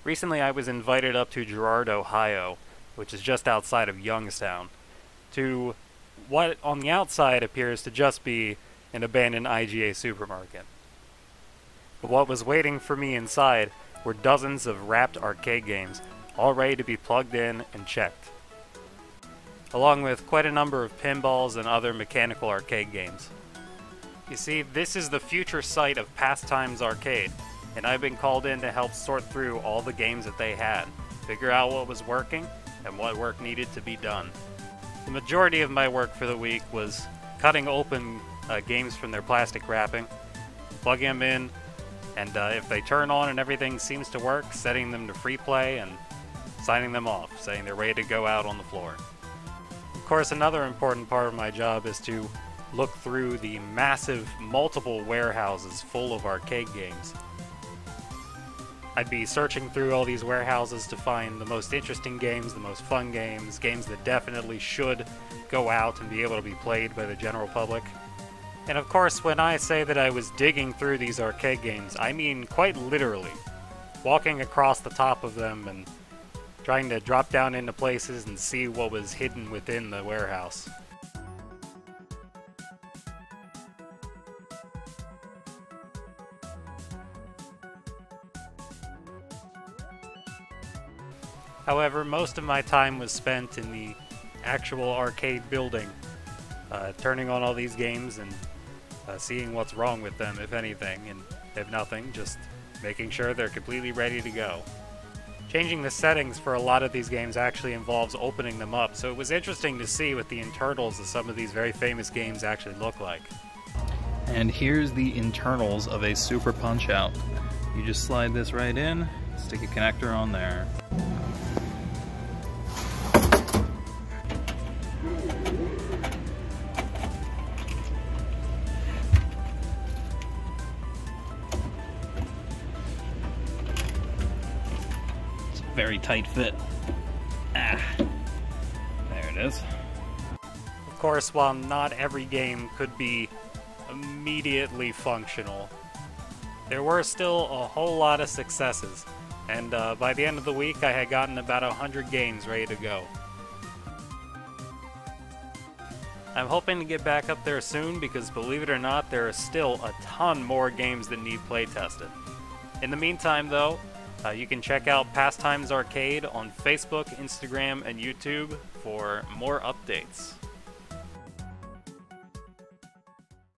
Recently I was invited up to Girard, Ohio, which is just outside of Youngstown, to what on the outside appears to just be an abandoned IGA supermarket. But what was waiting for me inside were dozens of wrapped arcade games, all ready to be plugged in and checked, along with quite a number of pinballs and other mechanical arcade games. You see, this is the future site of Pastimes Arcade, and I've been called in to help sort through all the games that they had, figure out what was working and what work needed to be done. The majority of my work for the week was cutting open games from their plastic wrapping, plugging them in, and if they turn on and everything seems to work, setting them to free play and signing them off, saying they're ready to go out on the floor. Of course, another important part of my job is to look through the massive multiple warehouses full of arcade games. I'd be searching through all these warehouses to find the most interesting games, the most fun games, games that definitely should go out and be able to be played by the general public. And of course, when I say that I was digging through these arcade games, I mean quite literally. Walking across the top of them and trying to drop down into places and see what was hidden within the warehouse. However, most of my time was spent in the actual arcade building, turning on all these games and seeing what's wrong with them, if anything, and if nothing, just making sure they're completely ready to go. Changing the settings for a lot of these games actually involves opening them up, so it was interesting to see what the internals of some of these very famous games actually look like. And here's the internals of a Super Punch-Out. You just slide this right in, stick a connector on there. Very tight fit. There it is. Of course, while not every game could be immediately functional, there were still a whole lot of successes, and by the end of the week I had gotten about 100 games ready to go. I'm hoping to get back up there soon because, believe it or not, there are still a ton more games that need play tested. In the meantime though, you can check out Pastimes Arcade on Facebook, Instagram, and YouTube for more updates.